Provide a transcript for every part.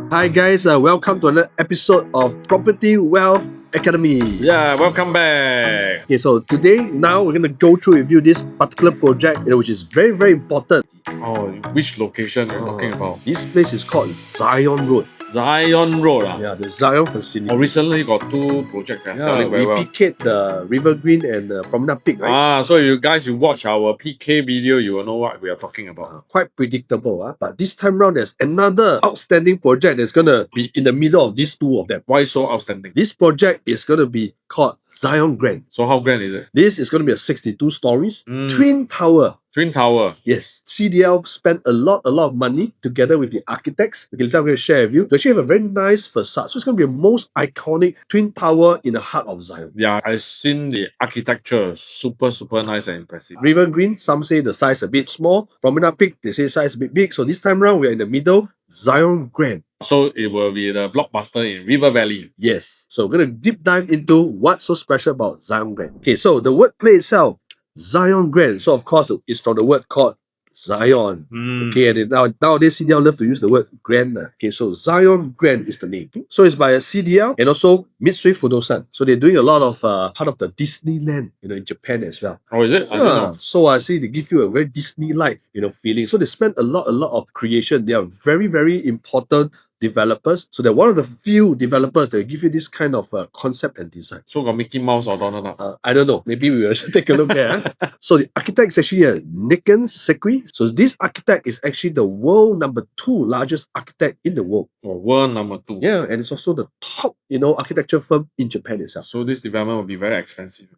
Hi guys, welcome to another episode of Property Wealth Academy. Yeah, welcome back. Okay, so today now we're gonna go through with you this particular project, which is very important. Oh, which location you're talking about? This place is called ZYON Road. ZYON Road. Yeah, the ZYON facility. Recently got two projects selling very we well. PK'd the River Green and the Promenade Peak, right? So you watch our PK video, you will know what we are talking about. Quite predictable, but this time round there's another outstanding project that's gonna be in the middle of these two of them. Why so outstanding? This project is gonna be called ZYON Grand. So how grand is it? This is gonna be a 62 stories, twin tower. Twin tower. Yes, CDL spent a lot of money together with the architects. Okay, later I'm going to share with you to actually have a very nice facade. So it's going to be a most iconic twin tower in the heart of ZYON. Yeah, I've seen the architecture, super nice and impressive. River Green, some say the size a bit small. Promenade Peak, they say size a bit big. So this time around, we're in the middle, ZYON Grand. So it will be the blockbuster in River Valley. Yes. So we're going to deep dive into what's so special about ZYON Grand. Okay, so the wordplay itself, ZYON Grand. So of course, it's from the word called Zion. Okay, and nowadays CDL love to use the word grand. Okay, so ZYON Grand is the name. So it's by a CDL and also Mitsui Fudosan. So they're doing a lot of part of the Disneyland, in Japan as well. Oh, is it? I don't know. So I see they give you a very Disney-like, feeling. So they spend a lot of creation. They are very important developers. So they're one of the few developers that will give you this kind of concept and design. So got Mickey Mouse or Donald Duck? I don't know. Maybe we will take a look there. So the architect is actually a Nikken Sekui. So this architect is actually the world number 2 largest architect in the world. Oh, world number 2. Yeah, and it's also the top, architecture firm in Japan itself. So this development will be very expensive.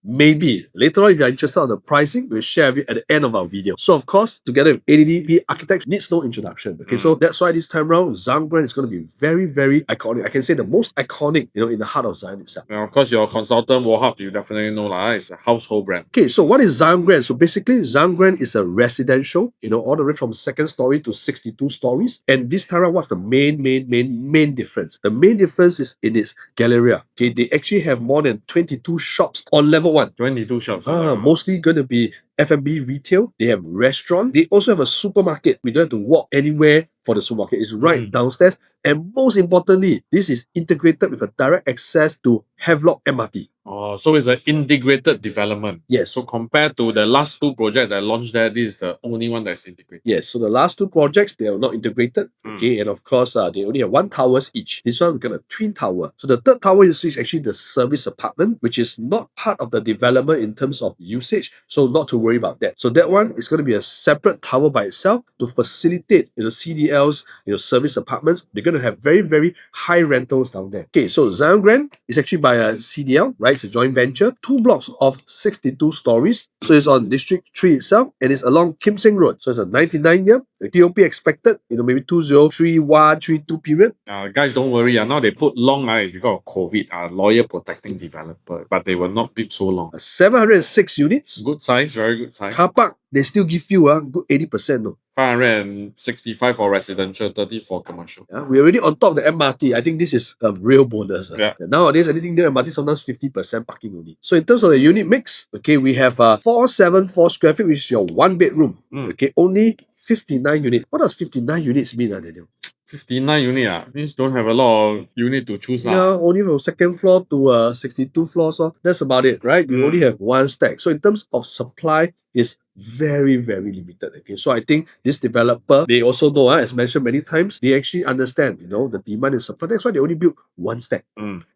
Maybe. Later on, if you're interested on the pricing, we'll share with you at the end of our video. So of course, together with ADDP Architects needs no introduction. Okay, so that's why this time around, ZYON Grand is going to be very iconic. I can say the most iconic, in the heart of ZYON itself. And of course, your consultant, Wohab, you definitely know it's a household brand. Okay, so what is ZYON Grand? So basically, ZYON Grand is a residential, all the way from 2nd story to 62 stories. And this time around, what's the main difference? The main difference is in its galleria. Okay, they actually have more than 22 shops on level 1. 22 shops. Mostly going to be F&B retail. They have restaurant. They also have a supermarket. We don't have to walk anywhere for the supermarket. It's right downstairs. And most importantly, this is integrated with a direct access to Havelock MRT. Oh, so it's an integrated development. Yes. So compared to the last 2 projects that launched there, this is the only one that's integrated. Yes. So the last 2 projects, they are not integrated. Okay. And of course, they only have 1 towers each. This one, we got a twin tower. So the 3rd tower you see is actually the service apartment, which is not part of the development in terms of usage. So not to worry about that. So that one is going to be a separate tower by itself to facilitate, CDL's, service apartments. They're going to have very high rentals down there. Okay. So ZYON Grand is actually by a CDL, right? It's a joint venture. 2 blocks of 62 stories. So it's on District 3 itself, and it's along Kim Seng Road. So it's a 99-year. The TOP expected, maybe 2031, 32 period. Guys, don't worry. Now they put long it's because of COVID. Lawyer protecting developer, but they will not build so long. 706 units. Good size, very good size. Car park, they still give you a good 80%. No? 565 for residential, 30 for commercial. Yeah, we're already on top of the MRT. I think this is a real bonus. Yeah. Nowadays, anything near MRT sometimes 50% parking only. So in terms of the unit mix, okay, we have 474 square feet, which is your 1 bedroom. Okay, only 59 units. What does 59 units mean, Daniel? 59 unit means don't have a lot of unit to choose. Yeah, only from 2nd floor to 62 floors. That's about it, right? You only have 1 stack. So in terms of supply, it's very limited. Okay, so I think this developer, they also know, as mentioned many times, they actually understand, the demand and supply. That's why they only build 1 stack.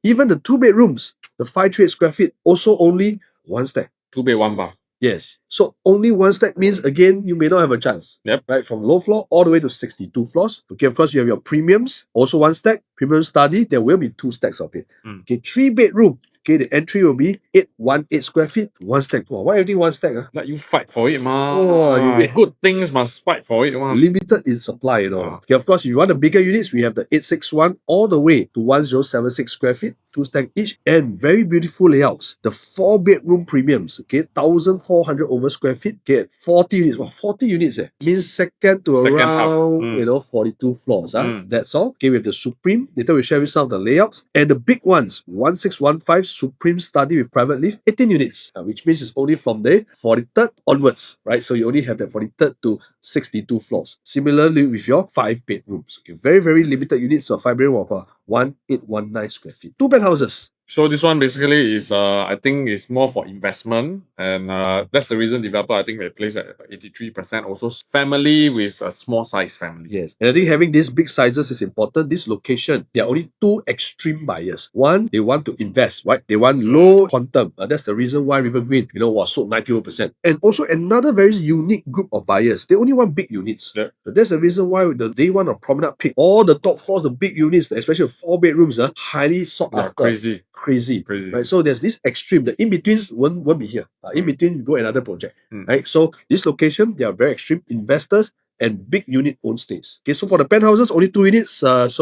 Even the 2 bedrooms, the 538 square feet, also only 1 stack. 2 bed, 1 bath. Yes. So only 1 stack means, again, you may not have a chance. Yep. Right? From low floor all the way to 62 floors. Okay, of course, you have your premiums, also 1 stack. Premium study, there will be 2 stacks of it. Okay, 3 bedroom. Okay, the entry will be 818 square feet, 1 stack. Wow, why everything 1 stack? Let you fight for it, ma. Oh, good things must fight for it, ma. Limited in supply, Okay, of course, if you want the bigger units, we have the 861 all the way to 1076 square feet. two stack each, and very beautiful layouts. The 4-bedroom premiums, okay, 1,400 over square feet, get 40 units. Wow, 40 units, means second to Second half. around 42 floors. That's all. Okay, with the Supreme. Later we share with some of the layouts. And the big ones, 1615 Supreme Study with private lift, 18 units, which means it's only from the 43rd onwards, right? So you only have the 43rd to 62 floors. Similarly with your 5 bedrooms. Okay, very, very limited units of 5 bedroom of 1819 square feet. 2 penthouses. So this one basically is I think is more for investment, and that's the reason developer I think they place at 83%. Also family with a small size family. Yes, and I think having these big sizes is important. This location, there are only two extreme buyers. One, they want to invest, right? They want low quantum. That's the reason why River Green, was sold 91%. And also another very unique group of buyers. They only want big units. Yeah. So that's the reason why they want a promenade pick. All the top floors, the big units, especially 4 bedrooms, are highly sought after. Crazy. Right? So there's this extreme. The in-betweens won't be here. In between, you go another project. Right? So this location, they are very extreme. Investors and big unit own stays. Okay, so for the penthouses, only 2 units. If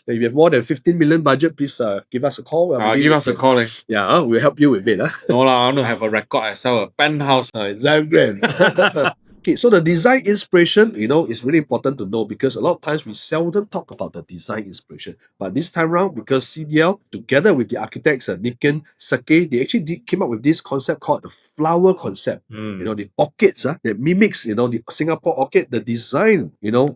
you have more than 15 million budget, please give us a call. Give us a call. Yeah, we'll help you with it. No, I want to have a record. I sell a penthouse. ZYON grand. Okay, so the design inspiration, is really important to know because a lot of times we seldom talk about the design inspiration. But this time around, because CDL, together with the architects, Nikken, Sake, they actually came up with this concept called the flower concept. The orchids that mimics, the Singapore orchid, the design,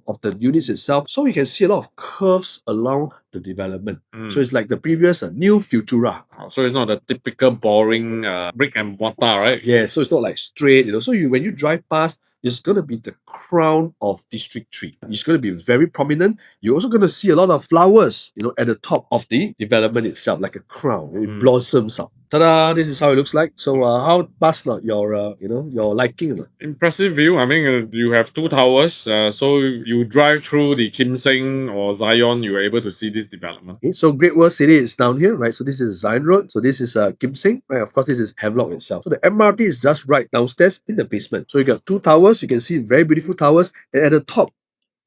of the units itself. So you can see a lot of curves along the development. So it's like the previous New Futura. So it's not a typical boring brick and mortar, right? Yeah, so it's not like straight, So when you drive past, it's going to be the crown of District 3. It's going to be very prominent. You're also going to see a lot of flowers, at the top of the development itself, like a crown. It blossoms up. Ta-da! This is how it looks like. So how past your liking? Impressive view. I mean, you have 2 towers. So you drive through the Kim Seng or ZYON, you are able to see this development. Okay, so Great World City is down here, right? So this is ZYON Road. So this is Kim Seng, right? Of course, this is Havelock itself. So the MRT is just right downstairs in the basement. So you got 2 towers. You can see very beautiful towers. And at the top,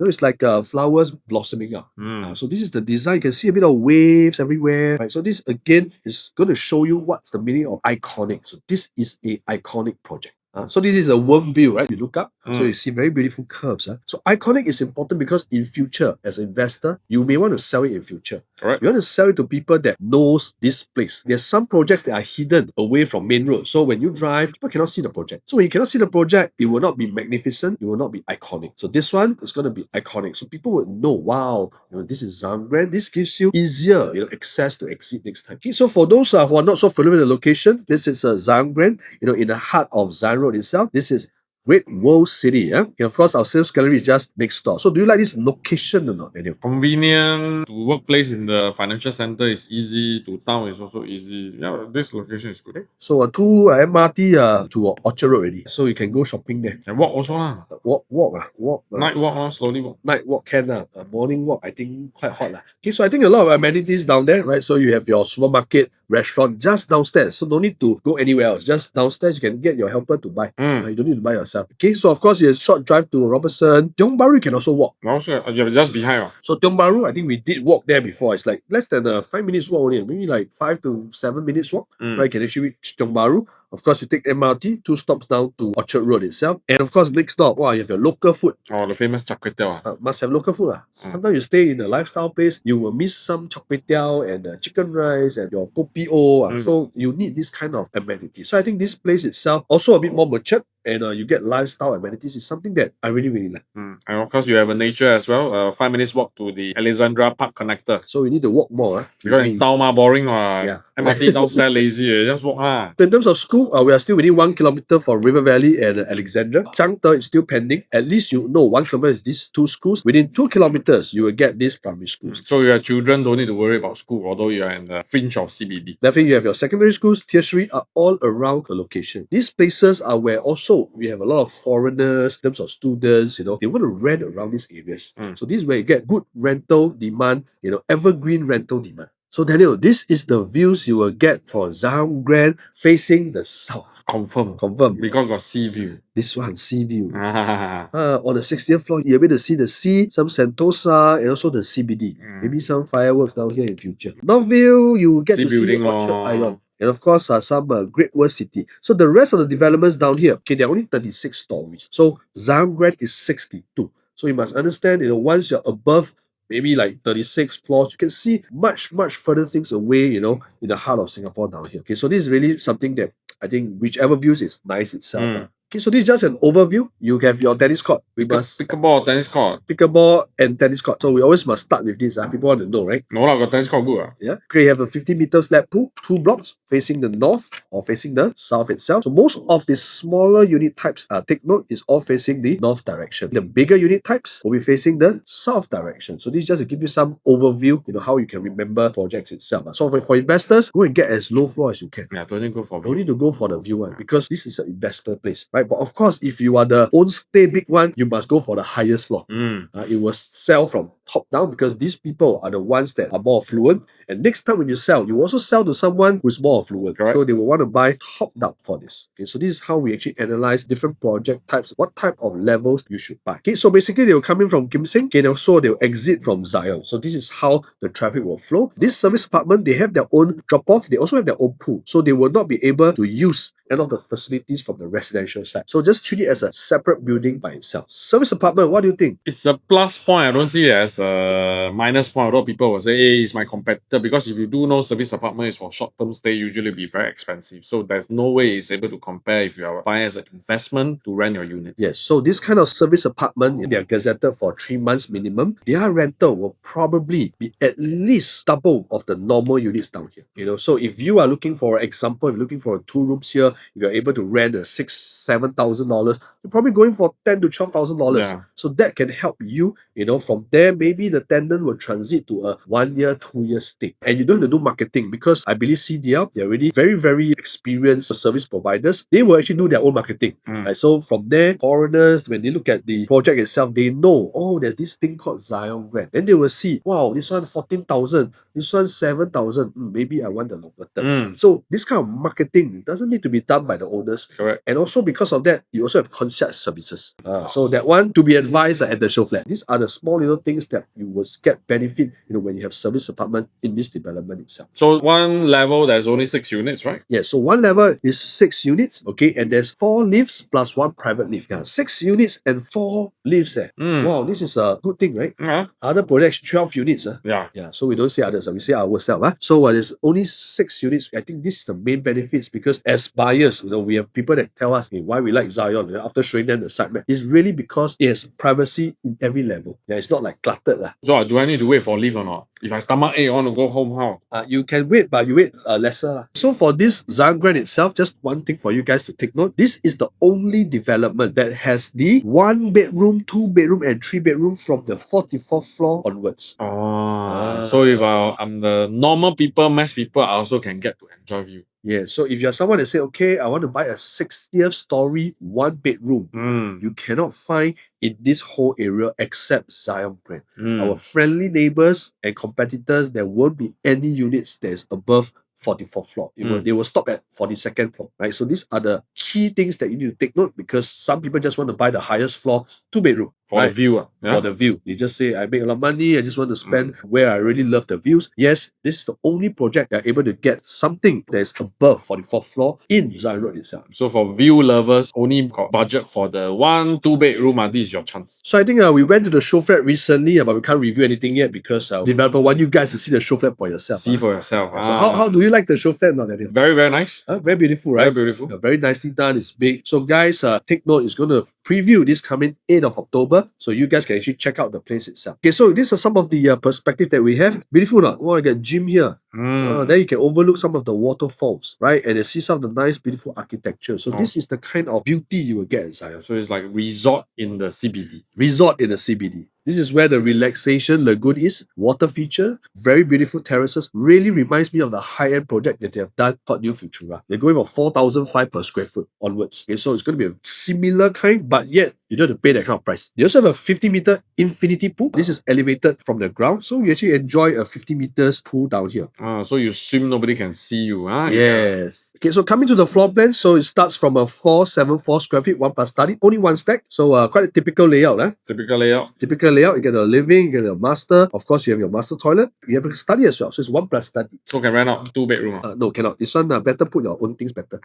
it's like flowers blossoming up. So this is the design. You can see a bit of waves everywhere. Right? So this again is going to show you what's the meaning of iconic. So this is a iconic project. So this is a worm view, right? You look up, so you see very beautiful curves. So iconic is important because in future, as an investor, you may want to sell it in future. Correct. You want to sell it to people that knows this place. There's some projects that are hidden away from main road. So when you drive, people cannot see the project. So when you cannot see the project, it will not be magnificent. It will not be iconic. So this one is going to be iconic. So people will know, wow, this is ZYON brand. This gives you easier, access to exit next time. Okay, so for those who are not so familiar with the location, this is a ZYON brand, in the heart of ZYON Road itself. This is Great World City. Okay, of course, our sales gallery is just next door. So do you like this location or not, Daniel? Convenient. To workplace in the financial center is easy. To town is also easy. Yeah, this location is good. So 2 MRT to Orchard Road already. So you can go shopping there. And walk also lah. Walk. Night walk slowly walk. Night walk can morning walk, I think quite hot lah. Okay, so I think a lot of amenities down there, right? So you have your supermarket, restaurant just downstairs. So no need to go anywhere else. Just downstairs, you can get your helper to buy. You don't need to buy yourself. Okay, so of course, you have a short drive to Robertson. Tiong Bahru you can also walk. Also, you're just behind. So Tiong Bahru, I think we did walk there before. It's like less than 5 minutes walk only. Maybe like 5 to 7 minutes walk. Right, you can actually reach Tiong Bahru. Of course, you take MRT, 2 stops down to Orchard Road itself. And of course, next stop, you have your local food. Oh, the famous char kway teow. Must have local food. Sometimes you stay in a lifestyle place, you will miss some char kway teow and chicken rice and your kopi o. So you need this kind of amenity. So I think this place itself also a bit more matured and you get lifestyle amenities is something that I really, really like. And of course, you have a nature as well. 5 minutes walk to the Alexandra Park connector. So you need to walk more. Because in town boring. MRT downstairs lazy. Just walk. So in terms of school, we are still within 1 kilometer for River Valley and Alexandra. Zhangde is still pending. At least 1 kilometer is these 2 schools. Within 2 kilometers, you will get these primary schools. So your children don't need to worry about school, although you are in the fringe of CBD. Definitely, you have your secondary schools, tertiary are all around the location. These places are where also we have a lot of foreigners, in terms of students, they want to rent around these areas. So this is where you get good rental demand, evergreen rental demand. So Daniel, this is the views you will get for ZYON Grand facing the south. Confirm. Confirm. Because got sea view. This one, sea view. Ah, On the 60th floor, you're able to see the sea, some Sentosa, and also the CBD. Maybe some fireworks down here in future. North View, you will get sea to see building Orchard lor. Island. And of course, some Great World City. So the rest of the developments down here, okay, they're only 36 stories. So ZYON Grand is 62. So you must understand, once you're above maybe like 36 floors, you can see much, much further things away, in the heart of Singapore down here. Okay, so this is really something that I think whichever views is nice itself. Okay, so this is just an overview. You have your tennis court. Pickleball, tennis court. Pickleball and tennis court. So we always must start with this. People want to know, right? No lah, got tennis court good. Yeah. Okay, you have a 50-meter slab pool, 2 blocks facing the north or facing the south itself. So most of the smaller unit types, take note, is all facing the north direction. The bigger unit types will be facing the south direction. So this is just to give you some overview, how you can remember projects itself. So for investors, go and get as low floor as you can. Yeah, don't need to go for Don't need to go for the view one because this is an investor place, right? But of course, if you are the own stay big one, you must go for the highest floor. It will sell from top down because these people are the ones that are more affluent. And next time when you sell, you also sell to someone who's more affluent. Correct. So they will want to buy top down for this. Okay, so this is how we actually analyze different project types, what type of levels you should buy. Okay, so basically they will come in from Kim Seng, okay, and also they'll exit from ZYON. So this is how the traffic will flow. This service apartment, they have their own drop-off, they also have their own pool. So they will not be able to use any of the facilities from the residential side. So just treat it as a separate building by itself. Service apartment, what do you think? It's a plus point. I don't see it as a minus point. A lot of people will say, hey, it's my competitor. Because if you do know service apartment is for short-term stay, usually be very expensive. So there's no way it's able to compare if you are buying as an investment to rent your unit. Yes, so this kind of service apartment, they are gazetted for 3 months minimum. Their rental will probably be at least double of the normal units down here. So if you are looking for example, if you're looking for 2 rooms here, if you're able to rent a $6,000-$7,000, you're probably going for $10,000 to $12,000. Yeah. So that can help you, from there, maybe the tenant will transit to a 1 year, 2 year stay. And you don't have to do marketing because I believe CDL, they're already very, very experienced service providers. They will actually do their own marketing. Right? So from there, foreigners, when they look at the project itself, they know, oh, there's this thing called ZYON Grand. Then they will see, wow, this one 14,000, this one 7,000. Maybe I want the longer term. So this kind of marketing doesn't need to be done by the owners. Correct. And also because of that, you also have concierge services. So that one to be advised at the show flat. These are the small little things that you will get benefit, when you have service apartment in this development itself. So one level, there's only 6 units, right? Yeah, so one level is 6 units, okay, and there's 4 lifts plus 1 private lift. Yeah, 6 units and 4 lifts. Wow, this is a good thing, right? Yeah. Other projects, 12 units. Yeah. Yeah, so we don't say others, we say ourselves. So there's only 6 units. I think this is the main benefits because as buyers, we have people that tell us, hey, why we like ZYON after showing them the site map. It's really because it has privacy in every level. Yeah, it's not like cluttered. So do I need to wait for leave or not? If I stomach ache, I want to go home, how? You can wait, but you wait lesser. So for this ZYON Grand itself, just one thing for you guys to take note. This is the only development that has the 1 bedroom, 2 bedroom, and 3 bedroom from the 44th floor onwards. So if I'm the normal people, mass people, I also can get to enjoy view. Yeah, so if you're someone that say, okay, I want to buy a 60th story, 1 bedroom, you cannot find in this whole area except ZYON Grand. Our friendly neighbors and competitors, there won't be any units that is above 44th floor. They will stop at 42nd floor, right? So these are the key things that you need to take note because some people just want to buy the highest floor 2 bedroom. For the view. For the view. They just say, I make a lot of money, I just want to spend where I really love the views. Yes, this is the only project that are able to get something that is above 44th floor in ZYON Road itself. So for view lovers, only got budget for the 1, 2 bedroom, this is your chance. So I think we went to the show flat recently, but we can't review anything yet because developer want you guys to see the show flat for yourself. See for yourself. So how do you like the show flat now, Daniel? Very, very nice. Very beautiful, right? Very beautiful. Very nicely done. It's big. So guys, take note, it's going to preview this coming 8th of October. So you guys can actually check out the place itself. Okay, so these are some of the perspectives that we have. Beautiful, not? Oh, I got gym here. Then you can overlook some of the waterfalls, right? And you see some of the nice, beautiful architecture. So this is the kind of beauty you will get in ZYON. So it's like resort in the CBD. Resort in the CBD. This is where the relaxation lagoon is. Water feature, very beautiful terraces. Really reminds me of the high-end project that they have done called New Futura. They're going for 4,005 per square foot onwards. Okay, so it's going to be a similar kind, but yet You don't have to pay that kind of price. They also have a 50-meter infinity pool. This is elevated from the ground, so you actually enjoy a 50 meters pool down here. So you swim, nobody can see you. Yes. Okay, so coming to the floor plan, so it starts from a 474 square feet, 1 plus study, only one stack. So quite a typical layout. Typical layout. Typical layout, you get a living, you get a master. Of course, you have your master toilet. You have a study as well, so it's 1 plus study. So can rent out 2-bedroom. No, cannot. This one, better put your own things better.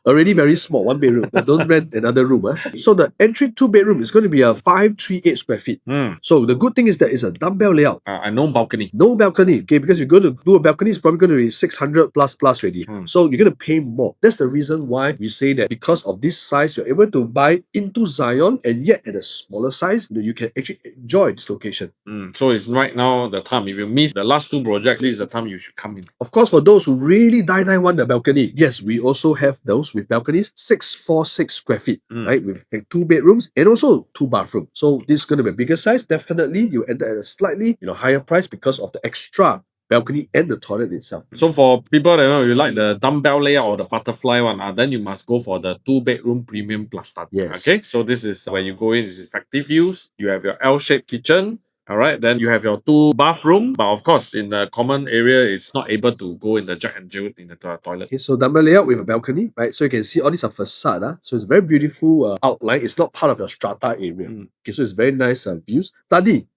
Already very small, 1 bedroom. Don't rent another room. So the entry 2-bedroom is going to be a 538 square feet. So the good thing is that it's a dumbbell layout. And no balcony. No balcony, okay, because you're going to do a balcony, it's probably going to be 600 plus already. So you're going to pay more. That's the reason why we say that because of this size, you're able to buy into ZYON, and yet at a smaller size, you can actually enjoy this location. So it's right now the time. If you miss the last 2 projects, this is the time you should come in. Of course, for those who really die want the balcony, yes, we also have those with balconies, 646 square feet, right, with 2 bedrooms and also 2 bathrooms. So this is going to be a bigger size. Definitely, you enter at a slightly higher price because of the extra balcony and the toilet itself. So for people that you like the dumbbell layout or the butterfly one, then you must go for the 2-bedroom premium plus study. Yes. Okay, so this is when you go in, it's effective views. You have your L-shaped kitchen. All right, then you have your 2 bathroom, but of course in the common area, it's not able to go in the Jack and Jill in the toilet. Okay, so dumbbell layout with a balcony, right? So you can see all these are facade. So it's very beautiful outline. It's not part of your strata area. Okay, so it's very nice views. Study.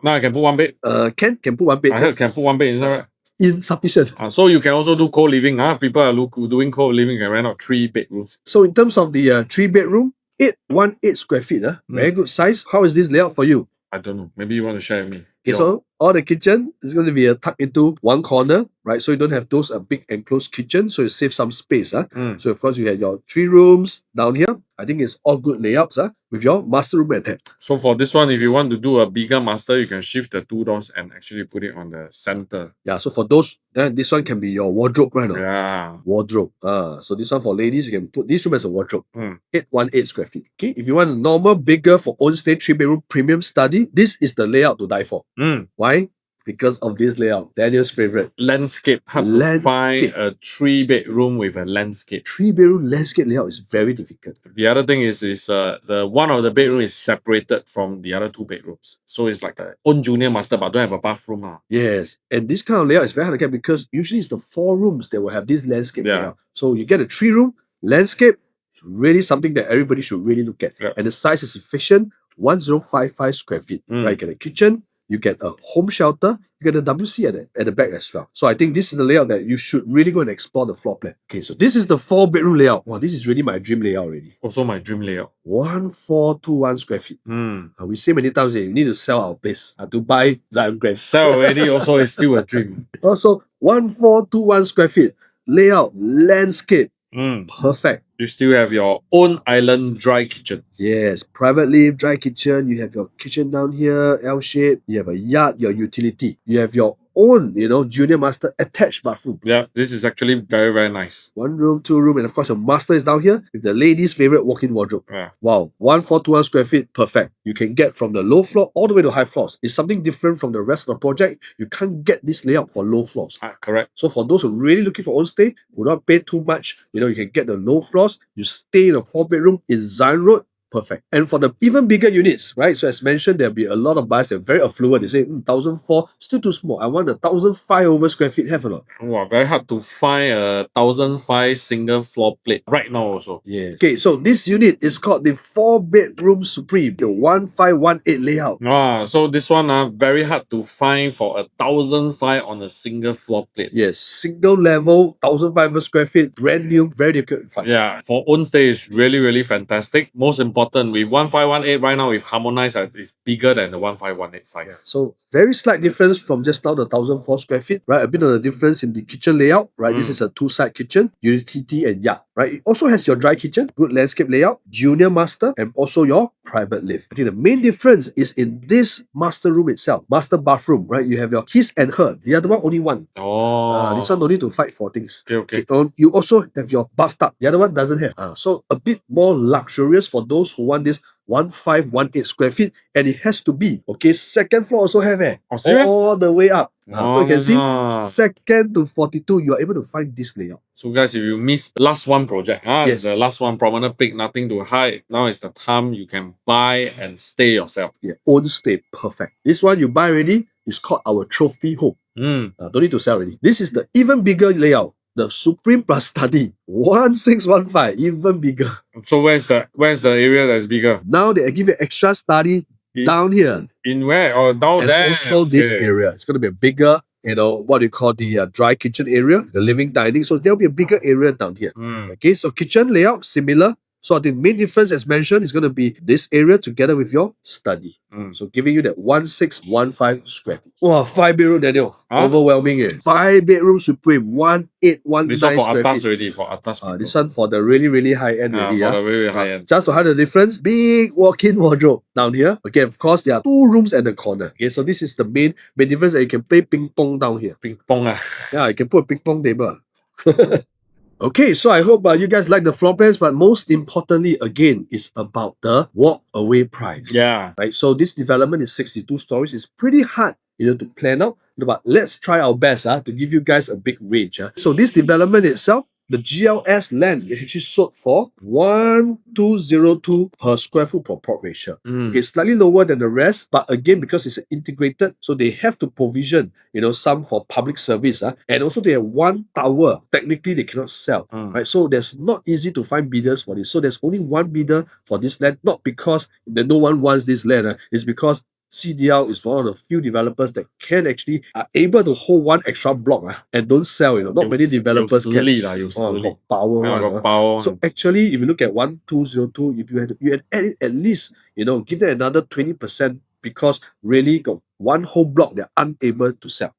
Now I can put 1 bed. Can put 1 bed. I heard can put 1 bed inside, right? Insufficient. So you can also do co-living. People are doing co-living, can rent out 3 bedrooms. So in terms of the 3-bedroom, 818 square feet, very good size. How is this layout for you? I don't know. Maybe you want to share with me. Okay, so all the kitchen is going to be tucked into one corner, right? So you don't have those big enclosed kitchen, so you save some space. So of course you have your 3 rooms down here. I think it's all good layouts with your master room attached. So for this one, if you want to do a bigger master, you can shift the 2 doors and actually put it on the center. Yeah, so for those, this one can be your wardrobe, right? Yeah. Wardrobe. So this one for ladies, you can put this room as a wardrobe. 818 square feet. Okay, if you want a normal, bigger for own stay 3-bedroom premium study, this is the layout to die for. Why? Because of this layout. Daniel's favorite. Landscape. Hard to find a 3-bedroom with a landscape. 3-bedroom landscape layout is very difficult. The other thing is the one of the bedroom is separated from the other 2 bedrooms. So it's like a own junior master but don't have a bathroom. Yes. And this kind of layout is very hard to get because usually it's the 4 rooms that will have this landscape layout. So you get a 3-room landscape, really something that everybody should really look at. And the size is efficient, 1055 square feet. Right, you get a kitchen, you get a home shelter, you get a WC at the back as well. So I think this is the layout that you should really go and explore the floor plan. Okay, so this is the 4-bedroom layout. Wow, this is really my dream layout already. Also my dream layout. 1421 square feet. We say many times we need to sell our place to buy ZYON Grand. Sell already also is still a dream. Also, 1421 square feet. Layout, landscape. Perfect. You still have your own island dry kitchen. Yes, private lift, dry kitchen. You have your kitchen down here, L shape. You have a yard, your utility. You have your own, junior master attached bathroom. Yeah, this is actually very, very nice. 1 room, 2 room, and of course your master is down here with the ladies' favorite walk-in wardrobe. Yeah. Wow, 1421 square feet, perfect. You can get from the low floor all the way to high floors. It's something different from the rest of the project. You can't get this layout for low floors. Correct. So for those who are really looking for own stay, who don't pay too much, you can get the low floors. You stay in a 4-bedroom in ZYON Road. Perfect. And for the even bigger units, right? So as mentioned, there'll be a lot of buyers that are very affluent. They say, 1,004, still too small. I want a 1,005 over square feet. Have or not? Wow, very hard to find a 1,005 single floor plate right now also. Yes. Okay, so this unit is called the 4-bedroom supreme, the 1518 layout. So this one very hard to find for a 1,005 on a single floor plate. Yes, single level, 1,005 square feet, brand new, very difficult to find. Yeah, for own stay is really, really fantastic. Most important, with 1518 right now, with harmonized, it's bigger than the 1518 size. Yeah. So very slight difference from just now the 1,004 square feet, right? A bit of the difference in the kitchen layout, right? This is a 2-side kitchen, utility and yard, right? It also has your dry kitchen, good landscape layout, junior master, and also your private lift. I think the main difference is in this master room itself, master bathroom, right? You have your his and her. The other one only one. This one don't need to fight for things. Okay. You also have your bathtub. The other one doesn't have. So a bit more luxurious for those who want this 1518 square feet, and it has to be, okay, second floor also have Oh, serious? all the way up. So you can see Ah. second to 42, you are able to find this layout. So guys, if you miss last one project, Yes. the last one promenade peak, nothing to hide. Now is the time you can buy and stay yourself. Yeah, own stay, perfect. This one you buy already, it's called our trophy home. Don't need to sell already. This is the even bigger layout. The Supreme Plus Study 1615, even bigger. So where's the area that's bigger? Now they give you extra study down here. In where? Or down And there? also this area. It's going to be a bigger, what you call the dry kitchen area, the living dining. So there'll be a bigger area down here. Okay, so kitchen layout, similar. So the main difference, as mentioned, is going to be this area together with your study. So giving you that 1615 square feet. Wow, 5-bedroom, Daniel. Overwhelming. 5-bedroom Supreme, 1819 This one for square atas feet. already, for atas people. This one for the really, really high end already. For the very high end. Just to hide the difference, big walk-in wardrobe down here. Okay, of course, there are 2 rooms at the corner. Okay, so this is the main difference that you can play ping pong down here. Ping pong. Yeah, you can put a ping pong table. Okay, so I hope you guys like the floor plans, but most importantly, again, it's about the walk-away price. Yeah. Right, so this development is 62 stories. It's pretty hard, to plan out, but let's try our best to give you guys a big range. So this development itself, the GLS land is actually sold for 1202 per square foot per plot ratio. Okay, slightly lower than the rest, but again, because it's integrated, so they have to provision, some for public service. And also they have 1 tower. Technically, they cannot sell. Right? So there's not easy to find bidders for this. So there's only 1 bidder for this land, not because no one wants this land. It's because CDL is one of the few developers that can actually are able to hold 1 extra block and don't sell. Not many developers can. Got power. Got power. So actually, if you look at 1202, if you had added at least, give them another 20% because really got 1 whole block they're unable to sell.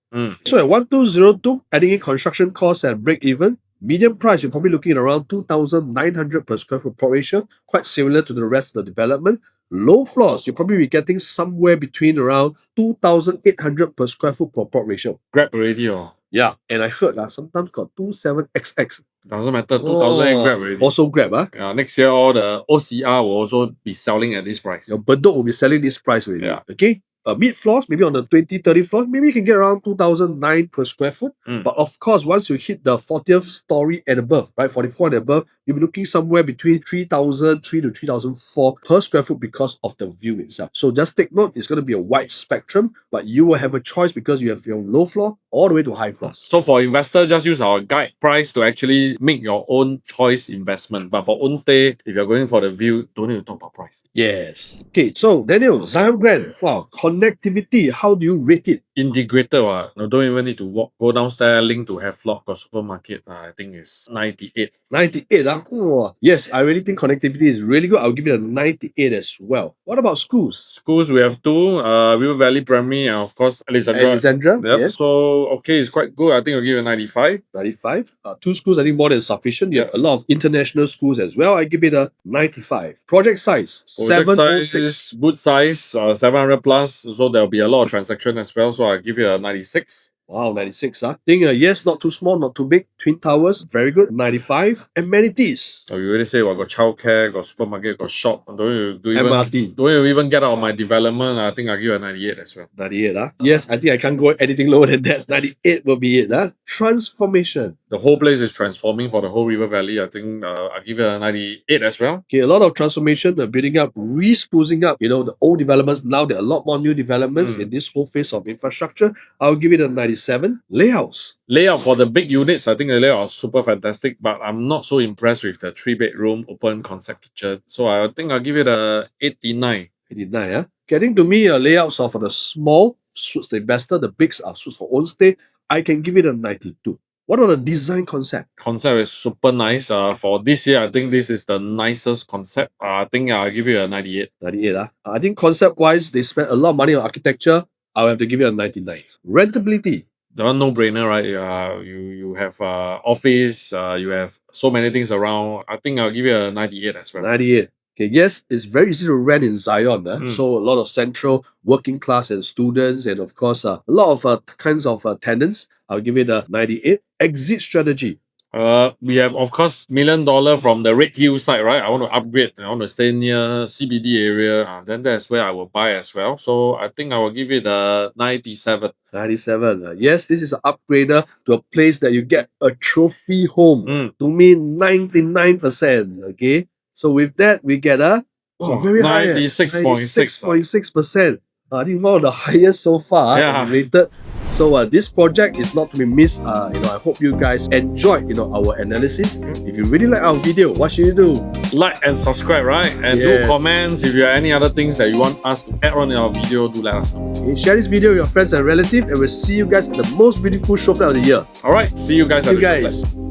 So at 1202, adding in construction costs and break even, median price, you're probably looking at around 2,900 per square foot plot ratio, quite similar to the rest of the development. Low floors, you'll probably be getting somewhere between around 2,800 per square foot per plot ratio. Grab already. Yeah, and I heard sometimes got 27XX. Doesn't matter, 2,000 Grab already. Also Grab. Next year, all the OCR will also be selling at this price. Your Bedok will be selling this price already. Yeah. Okay? Mid floors, maybe on the 20, 30 floors, maybe you can get around 2,009 per square foot. But of course, once you hit the 40th story and above, right, 44 and above, you'll be looking somewhere between 3,003 to 3,004 per square foot because of the view itself. So just take note, it's going to be a wide spectrum, but you will have a choice because you have your low floor all the way to high floors. So for investor, just use our guide price to actually make your own choice investment. But for own stay, if you're going for the view, don't need to talk about price. Yes. Okay, so Daniel, ZYON Grand, wow, connectivity, how do you rate it? Integrated, no, don't even need to walk. Go downstairs, link to Havelock or supermarket. I think it's 98. 98, oh, yes, I really think connectivity is really good. I'll give it a 98 as well. What about schools? Schools, we have 2, River Valley Primary and of course Alexandra. Yep. Yes. So, okay, it's quite good. I think I'll give it a 95. 95. 2 schools, I think more than sufficient. You have a lot of international schools as well. I give it a 95. Project size, Project 706. size is good size, 700 plus. So there'll be a lot of transaction as well. So I'll give it a 96. Wow, 96. I think, yes, not too small, not too big. Twin towers, very good. 95. Amenities. So you already say, got childcare, got supermarket, got shop. Don't MRT. you even get out of my development. I think I'll give it a 98 as well. 98. Yes, I think I can't go anything lower than that. 98 will be it. Transformation. The whole place is transforming for the whole River Valley. I think I'll give it a 98 as well. Okay, a lot of transformation, building up, re-sprucing up, the old developments. Now there are a lot more new developments in this whole phase of infrastructure. I'll give it a 97. Layouts. Layout for the big units, I think the layout is super fantastic, but I'm not so impressed with the 3-bedroom open concept kitchen. So I think I'll give it a 89. 89, Getting to me, layouts are for the small suits the investor, the bigs are suits for own stay. I can give it a 92. What about the design concept? Concept is super nice. For this year, I think this is the nicest concept. I think I'll give it a 98. 98, I think concept-wise, they spent a lot of money on architecture. I'll have to give it a 99. Rentability. The one no-brainer, right? You have office, you have so many things around. I think I'll give it a 98 as well. 98. Okay, yes, it's very easy to rent in ZYON. So a lot of central working class and students, and of course, a lot of kinds of tenants. I'll give it a 98. Exit strategy. We have, of course, $1 million from the Red Hill side, right? I want to upgrade. I want to stay near CBD area. Then that's where I will buy as well. So I think I will give it a 97. 97. Yes, this is an upgrader to a place that you get a trophy home. To me, 99%. Okay. So with that, we get a very high 96.6. 96.6%. I think one of the highest so far rated. So this project is not to be missed. I hope you guys enjoyed our analysis. If you really like our video, what should you do? Like and subscribe, right? And do comments. If you have any other things that you want us to add on in our video, do let us know. Okay, share this video with your friends and relatives, and we'll see you guys at the most beautiful show flat of the year. Alright, see you guys at the show flat.